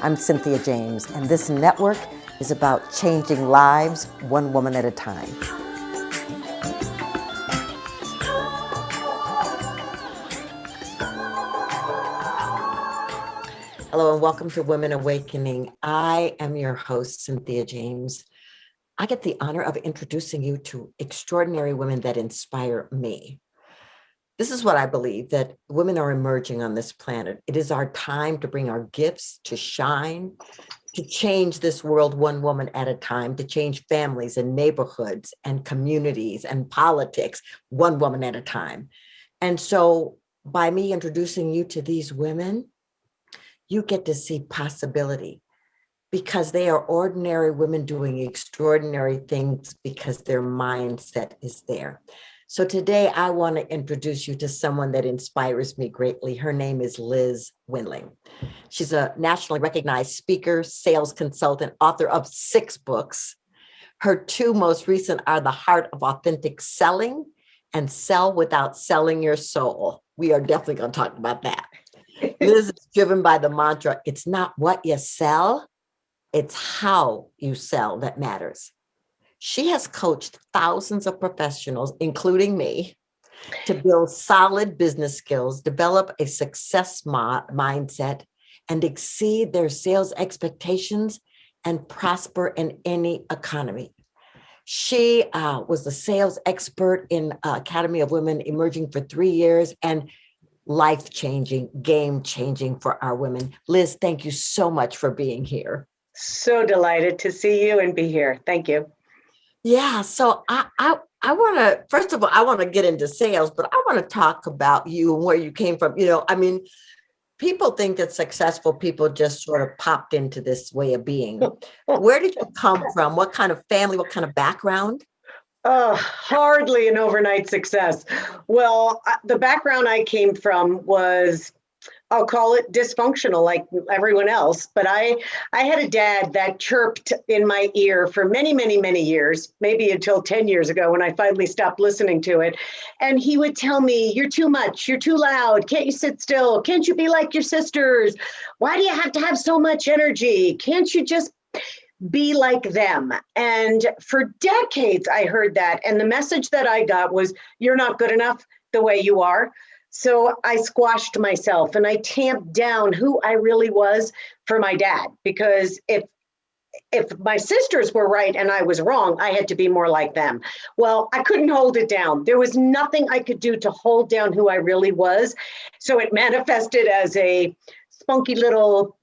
I'm Cynthia James, and this network is about changing lives one woman at a time. Hello, and welcome to Women Awakening. I am your host, Cynthia James. I get the honor of introducing you to extraordinary women that inspire me. This is what I believe, that women are emerging on this planet. It is our time to bring our gifts to shine, to change this world one woman at a time, to change families and neighborhoods and communities and politics one woman at a time. And so by me introducing you to these women, you get to see possibility, because they are ordinary women doing extraordinary things because their mindset is there. So today I want to introduce you to someone that inspires me greatly. Her name is Liz Wendling. She's a nationally recognized speaker, sales consultant, author of 6 books. Her 2 most recent are The Heart of Authentic Selling and Sell Without Selling Your Soul. We are definitely going to talk about that. Liz is driven by the mantra, it's not what you sell, it's how you sell that matters. She has coached thousands of professionals, including me, to build solid business skills, develop a success mindset, and exceed their sales expectations and prosper in any economy. She was the sales expert in Academy of Women Emerging for 3 years, and life-changing, game-changing for our women. Liz, thank you so much for being here. So delighted to see you and be here. Thank you. Yeah, so I want to, first of all, I want to get into sales, but I want to talk about you and where you came from. People think that successful people just sort of popped into this way of being. Where did you come from? What kind of family, what kind of background? Hardly an overnight success. Well, the background I came from was, I'll call it dysfunctional, like everyone else. But I had a dad that chirped in my ear for many, many, many years, maybe until 10 years ago when I finally stopped listening to it. And he would tell me, you're too much, you're too loud, can't you sit still? Can't you be like your sisters? Why do you have to have so much energy? Can't you just be like them? And for decades, I heard that. And the message that I got was, you're not good enough the way you are. So I squashed myself and I tamped down who I really was for my dad, because if my sisters were right and I was wrong, I had to be more like them. Well, I couldn't hold it down. There was nothing I could do to hold down who I really was. So it manifested as a spunky little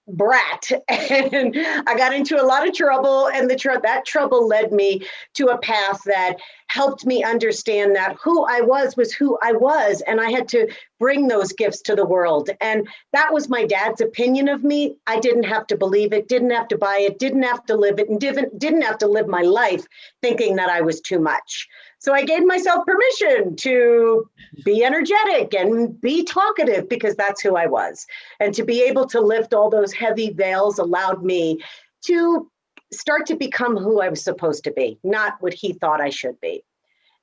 brat, and I got into a lot of trouble, and that trouble led me to a path that helped me understand that who I was who I was, and I had to bring those gifts to the world. And that was my dad's opinion of me. I didn't have to believe it, didn't have to buy it, didn't have to live it, and didn't have to live my life thinking that I was too much. So I gave myself permission to be energetic and be talkative, because that's who I was. And to be able to lift all those heavy veils allowed me to start to become who I was supposed to be, not what he thought I should be.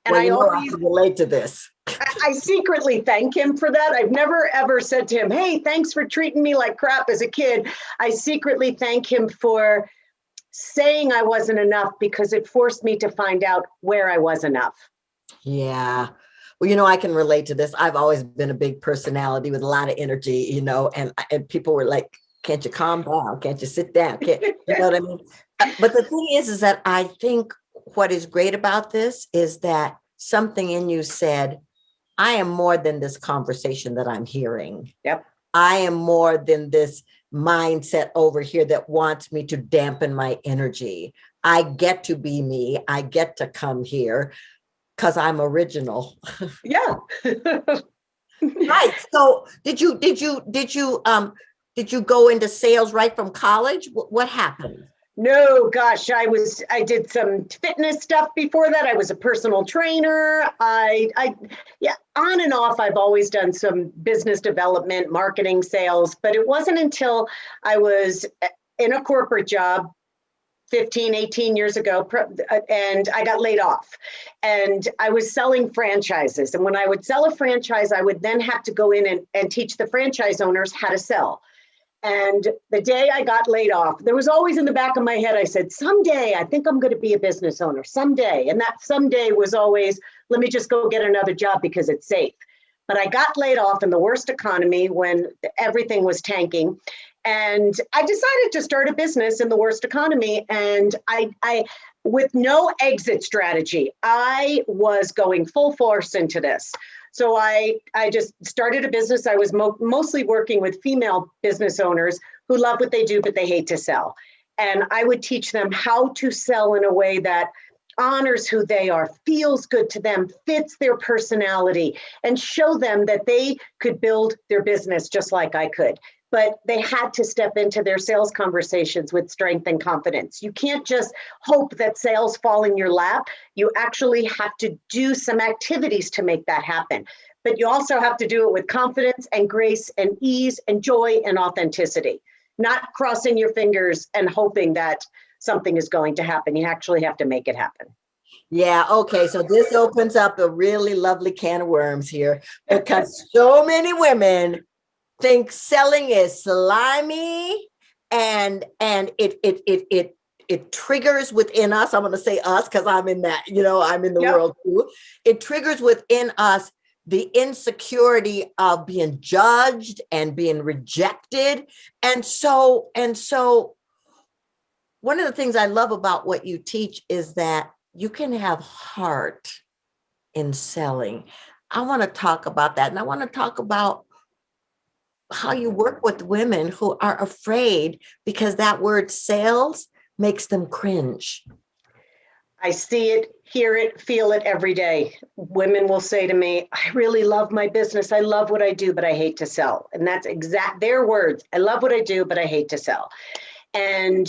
And well, I can relate to this. I secretly thank him for that. I've never, ever said to him, hey, thanks for treating me like crap as a kid. I secretly thank him for saying I wasn't enough, because it forced me to find out where I was enough. Yeah. Well, I can relate to this. I've always been a big personality with a lot of energy, and people were like, can't you calm down? Can't you sit down? You know what I mean? But the thing is that I think what is great about this is that something in you said, I am more than this conversation that I'm hearing. Yep. I am more than this mindset over here that wants me to dampen my energy. I get to be me. I get to come here because I'm original. Yeah. Right. So did you go into sales right from college? What happened? No, gosh, I did some fitness stuff before that. I was a personal trainer. Yeah, on and off, I've always done some business development, marketing, sales, but it wasn't until I was in a corporate job 15, 18 years ago, and I got laid off. And I was selling franchises. And when I would sell a franchise, I would then have to go in and teach the franchise owners how to sell. And the day I got laid off, there was always in the back of my head, I said, someday I think I'm going to be a business owner, someday. And that someday was always, let me just go get another job because it's safe. But I got laid off in the worst economy when everything was tanking. And I decided to start a business in the worst economy. And I with no exit strategy, I was going full force into this. So I just started a business. I was mostly working with female business owners who love what they do, but they hate to sell. And I would teach them how to sell in a way that honors who they are, feels good to them, fits their personality, and show them that they could build their business just like I could. But they had to step into their sales conversations with strength and confidence. You can't just hope that sales fall in your lap. You actually have to do some activities to make that happen. But you also have to do it with confidence and grace and ease and joy and authenticity, not crossing your fingers and hoping that something is going to happen. You actually have to make it happen. Yeah, okay. So this opens up a really lovely can of worms here, because so many women think selling is slimy, and it triggers within us. I'm going to say us because I'm in that, I'm in the Yep. world too. It triggers within us the insecurity of being judged and being rejected. And so one of the things I love about what you teach is that you can have heart in selling. I want to talk about that. And I want to talk about how you work with women who are afraid because that word sales makes them cringe. I see it, hear it, feel it every day. Women will say to me, I really love my business. I love what I do, but I hate to sell. And that's exact their words. I love what I do, but I hate to sell. And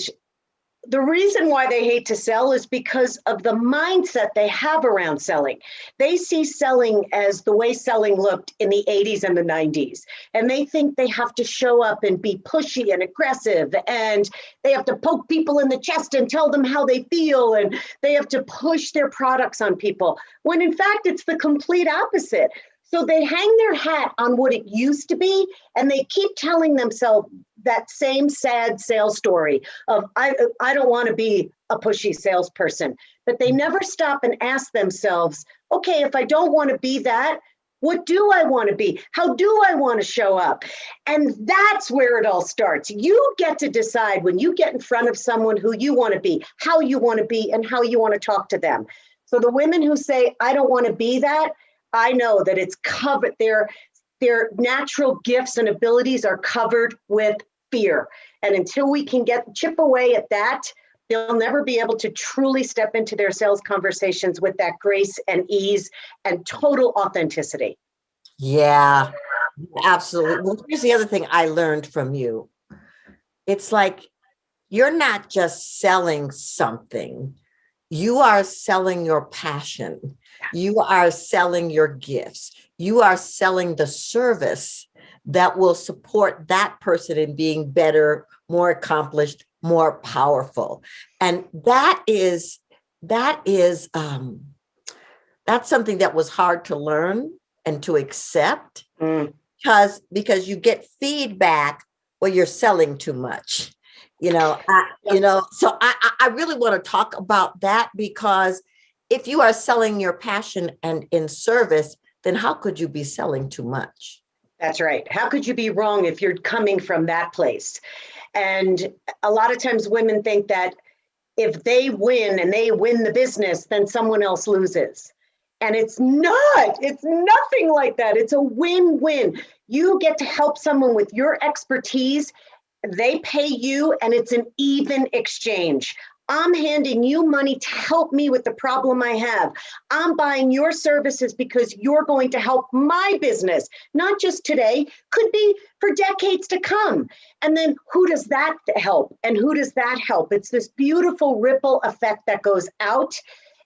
the reason why they hate to sell is because of the mindset they have around selling. They see selling as the way selling looked in the 80s and the 90s. And they think they have to show up and be pushy and aggressive. And they have to poke people in the chest and tell them how they feel. And they have to push their products on people, when in fact, it's the complete opposite. So they hang their hat on what it used to be, and they keep telling themselves that same sad sales story of, I don't want to be a pushy salesperson. But they never stop and ask themselves, okay, if I don't want to be that, what do I want to be? How do I want to show up? And that's where it all starts. You get to decide when you get in front of someone who you want to be, how you want to be, and how you want to talk to them. So the women who say, I don't want to be that, I know that it's covered. Their natural gifts and abilities are covered with fear. And until we can chip away at that, they'll never be able to truly step into their sales conversations with that grace and ease and total authenticity. Yeah, absolutely. Well, here's the other thing I learned from you. It's like you're not just selling something, you are selling your passion. You are selling your gifts. You are selling the service that will support that person in being better, more accomplished, more powerful. And that's something that was hard to learn and to accept, because you get feedback, well, you're selling too much. So I really want to talk about that, because if you are selling your passion and in service, then how could you be selling too much? That's right. How could you be wrong if you're coming from that place? And a lot of times women think that if they win and they win the business, then someone else loses. And it's nothing like that. It's a win-win. You get to help someone with your expertise. They pay you, and it's an even exchange. I'm handing you money to help me with the problem I have. I'm buying your services because you're going to help my business, not just today, could be for decades to come. And then who does that help? And who does that help? It's this beautiful ripple effect that goes out.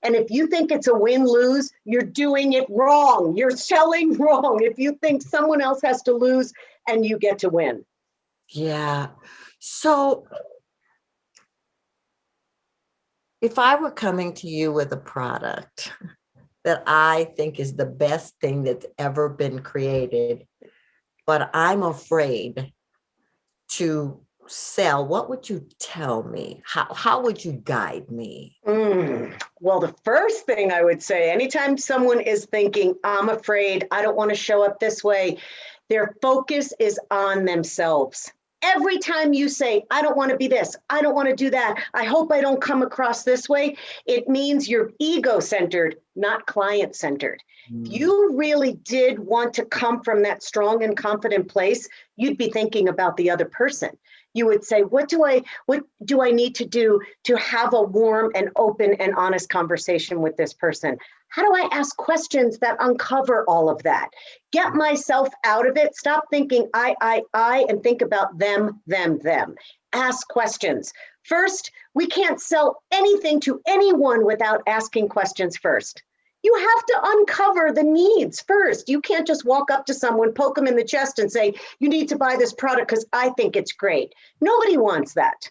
And if you think it's a win-lose, you're doing it wrong. You're selling wrong if you think someone else has to lose and you get to win. Yeah. So if I were coming to you with a product that I think is the best thing that's ever been created, but I'm afraid to sell, what would you tell me? How would you guide me? Well, the first thing I would say, anytime someone is thinking, I'm afraid, I don't want to show up this way, their focus is on themselves. Every time you say, I don't want to be this, I don't want to do that, I hope I don't come across this way, it means you're ego-centered, not client-centered. If you really did want to come from that strong and confident place, you'd be thinking about the other person. You would say, what do I need to do to have a warm and open and honest conversation with this person? How do I ask questions that uncover all of that? Get myself out of it. Stop thinking I, and think about them. Ask questions. First, we can't sell anything to anyone without asking questions first. You have to uncover the needs first. You can't just walk up to someone, poke them in the chest and say, you need to buy this product because I think it's great. Nobody wants that.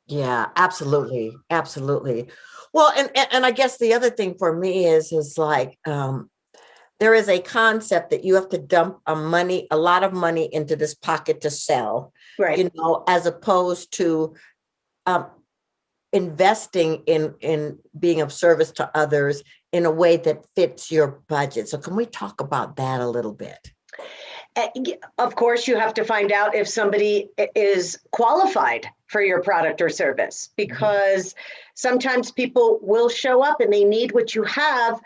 Yeah, absolutely. Absolutely. Well, and I guess the other thing for me is like, there is a concept that you have to dump a lot of money into this pocket to sell, Right. as opposed to um, investing in being of service to others in a way that fits your budget. So can we talk about that a little bit? Of course, you have to find out if somebody is qualified for your product or service, because sometimes people will show up and they need what you have.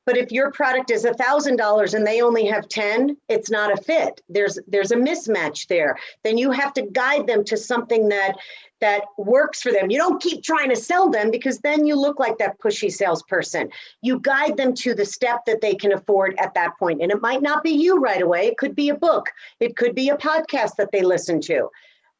But if your product is $1,000 and they only have 10, it's not a fit. There's a mismatch there. Then you have to guide them to something that works for them. You don't keep trying to sell them, because then you look like that pushy salesperson. You guide them to the step that they can afford at that point. And it might not be you right away. It could be a book. It could be a podcast that they listen to.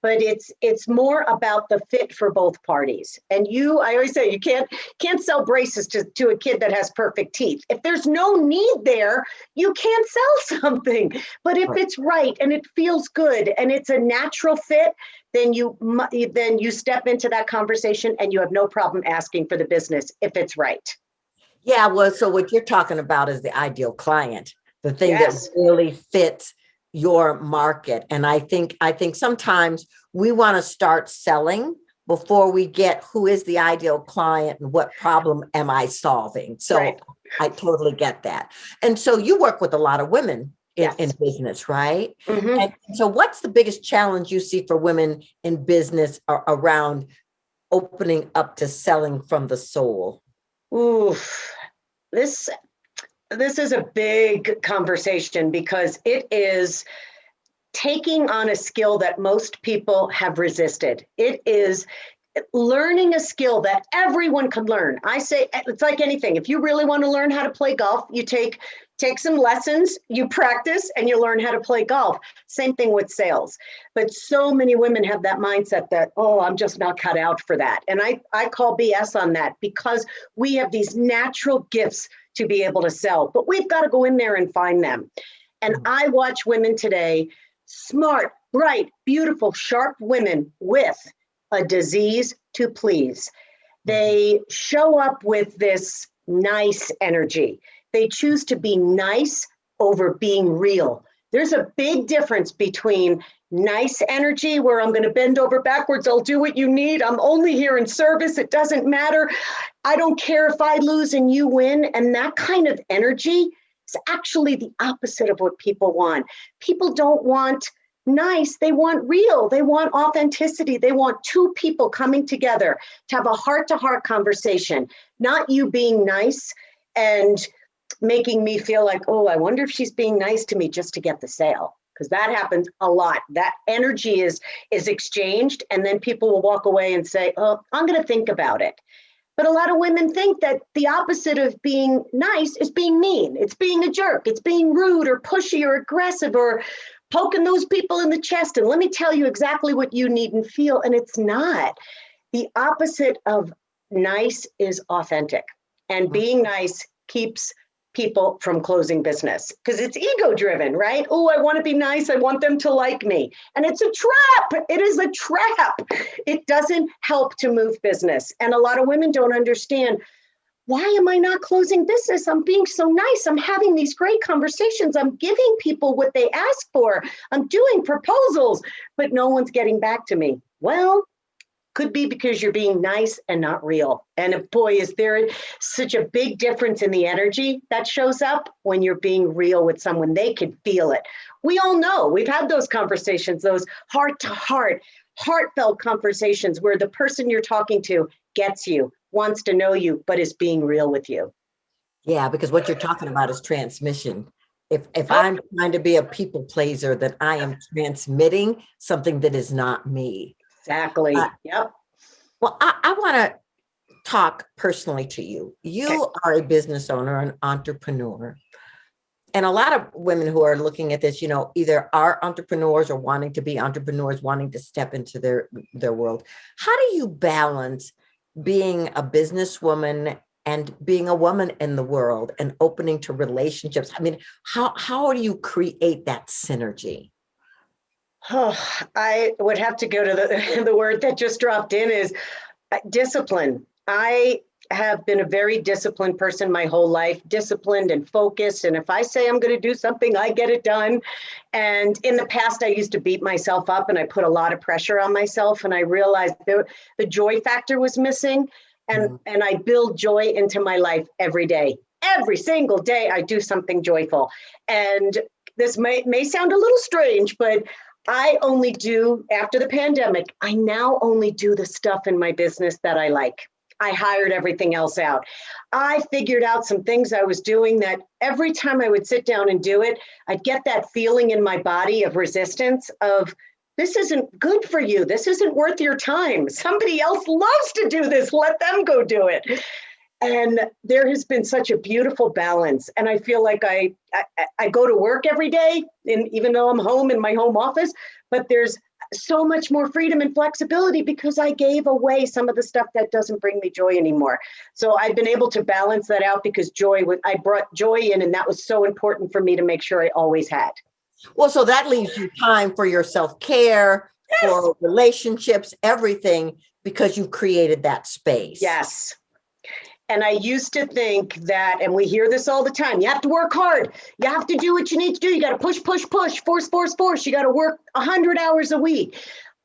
But it's more about the fit for both parties. And I always say, you can't sell braces to a kid that has perfect teeth. If there's no need there, you can't sell something. But if it's right and it feels good and it's a natural fit, then you step into that conversation and you have no problem asking for the business if it's right. Yeah, well, so what you're talking about is the ideal client, the thing Yes. that really fits your market. And I think sometimes we want to start selling before we get who is the ideal client and what problem am I solving. So Right. I totally get that. And so you work with a lot of women in Yes. business, right? Mm-hmm. And so what's the biggest challenge you see for women in business around opening up to selling from the soul? Oof. This is a big conversation, because it is taking on a skill that most people have resisted. It is learning a skill that everyone can learn. I say it's like anything. If you really want to learn how to play golf, you take some lessons, you practice, and you learn how to play golf. Same thing with sales. But so many women have that mindset that, oh, I'm just not cut out for that. And I call BS on that, because we have these natural gifts to be able to sell, but we've got to go in there and find them. And I watch women today, smart, bright, beautiful, sharp women with a disease to please. They show up with this nice energy. They choose to be nice over being real. There's a big difference between nice energy, where I'm going to bend over backwards, I'll do what you need, I'm only here in service, it doesn't matter, I don't care if I lose and you win. And that kind of energy is actually the opposite of what people want. People don't want nice, they want real, they want authenticity, they want two people coming together to have a heart-to-heart conversation, not you being nice and making me feel like, oh, I wonder if she's being nice to me just to get the sale, because that happens a lot. That energy is exchanged, and then people will walk away and say, oh, I'm going to think about it. But a lot of women think that the opposite of being nice is being mean. It's being a jerk. It's being rude or pushy or aggressive or poking those people in the chest. And let me tell you exactly what you need and feel. And it's not. The opposite of nice is authentic. And being nice keeps people from closing business, because it's ego driven, right? Oh, I want to be nice. I want them to like me. And it's a trap. It is a trap. It doesn't help to move business. And a lot of women don't understand why am I not closing business? I'm being so nice. I'm having these great conversations. I'm giving people what they ask for. I'm doing proposals, but no one's getting back to me. Well, could be because you're being nice and not real. And boy, is there such a big difference in the energy that shows up when you're being real with someone. They can feel it. We all know, we've had those conversations, those heart to heart, heartfelt conversations where the person you're talking to gets you, wants to know you, but is being real with you. Yeah, because what you're talking about is transmission. If I'm trying to be a people pleaser, then I am transmitting something that is not me. Exactly. Yep. Well, I want to talk personally to you. You are a business owner, an entrepreneur. And a lot of women who are looking at this, either are entrepreneurs or wanting to be entrepreneurs, wanting to step into their world. How do you balance being a businesswoman and being a woman in the world and opening to relationships? I mean, how do you create that synergy? Oh, I would have to go to the word that just dropped in is discipline. I have been a very disciplined person my whole life, disciplined and focused. And if I say I'm going to do something, I get it done. And in the past, I used to beat myself up and I put a lot of pressure on myself. And I realized the joy factor was missing. And I build joy into my life every day. Every single day, I do something joyful. And this may sound a little strange, but I only do, after the pandemic, I now only do the stuff in my business that I like. I hired everything else out. I figured out some things I was doing that every time I would sit down and do it, I'd get that feeling in my body of resistance of, this isn't good for you. This isn't worth your time. Somebody else loves to do this. Let them go do it. And there has been such a beautiful balance. And I feel like I go to work every day, and even though I'm home in my home office, but there's so much more freedom and flexibility because I gave away some of the stuff that doesn't bring me joy anymore. So I've been able to balance that out because I brought joy in, and that was so important for me to make sure I always had. Well, so that leaves you time for your self-care, for relationships, everything, because you've created that space. Yes. And I used to think that, and we hear this all the time, you have to work hard. You have to do what you need to do. You got to push, push, push, force, force, force. You got to work 100 hours a week.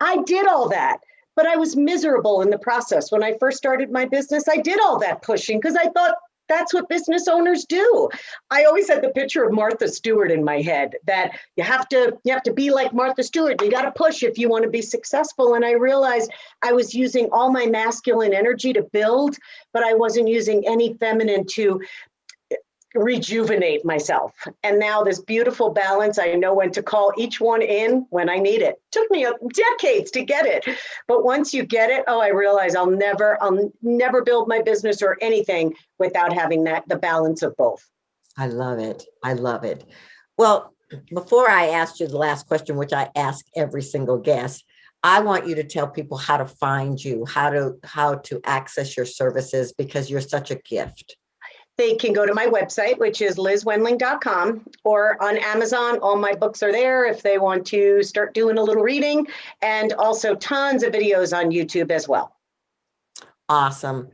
I did all that, but I was miserable in the process. When I first started my business, I did all that pushing because I thought that's what business owners do. I always had the picture of Martha Stewart in my head, that you have to be like Martha Stewart. You got to push if you want to be successful. And I realized I was using all my masculine energy to build, but I wasn't using any feminine to rejuvenate myself. And now this beautiful balance, I know when to call each one in when I need it. Took me decades to get it. But once you get it, I realize I'll never build my business or anything without having the balance of both. I love it. I love it. Well, before I ask you the last question, which I ask every single guest, I want you to tell people how to find you, how to access your services, because you're such a gift. They can go to my website, which is lizwendling.com, or on Amazon. All my books are there if they want to start doing a little reading, and also tons of videos on YouTube as well. Awesome.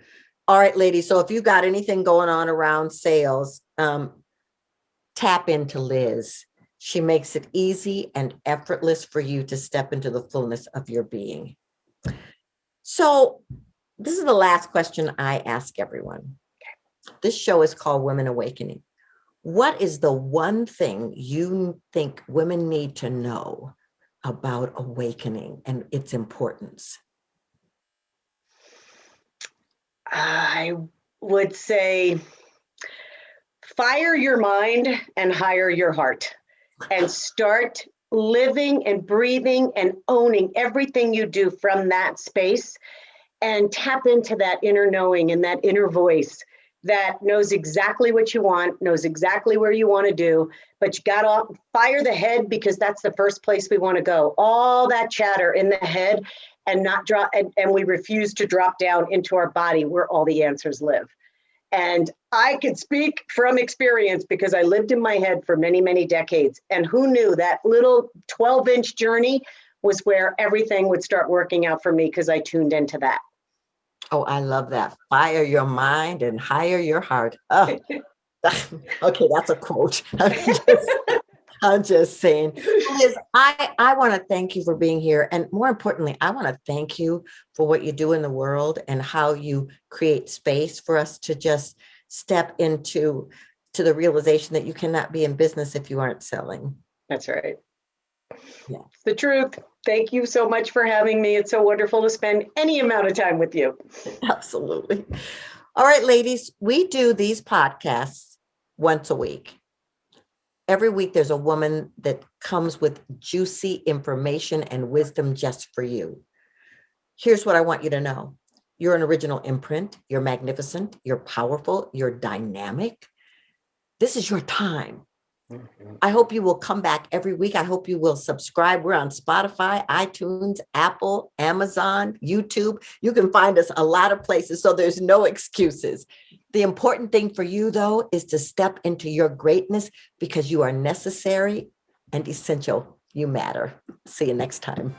All right, ladies. So if you got anything going on around sales, tap into Liz. She makes it easy and effortless for you to step into the fullness of your being. So this is the last question I ask everyone. This show is called Women Awakening. What is the one thing you think women need to know about awakening and its importance? I would say fire your mind and hire your heart, and start living and breathing and owning everything you do from that space, and tap into that inner knowing and that inner voice that knows exactly what you want, knows exactly where you want to do, but you got to fire the head, because that's the first place we want to go. All that chatter in the head, and not drop, and we refuse to drop down into our body where all the answers live. And I could speak from experience because I lived in my head for many, many decades. And who knew that little 12-inch journey was where everything would start working out for me, because I tuned into that. Oh, I love that. Fire your mind and hire your heart. Oh, okay, that's a quote. I'm just saying. Liz, I want to thank you for being here. And more importantly, I want to thank you for what you do in the world and how you create space for us to just step into the realization that you cannot be in business if you aren't selling. That's right. Yeah. It's the truth. Thank you so much for having me. It's so wonderful to spend any amount of time with you. Absolutely. All right, ladies, we do these podcasts once a week. Every week, there's a woman that comes with juicy information and wisdom just for you. Here's what I want you to know. You're an original imprint. You're magnificent. You're powerful. You're dynamic. This is your time. I hope you will come back every week. I hope you will subscribe. We're on Spotify, iTunes, Apple, Amazon, YouTube. You can find us a lot of places, so there's no excuses. The important thing for you, though, is to step into your greatness because you are necessary and essential. You matter. See you next time.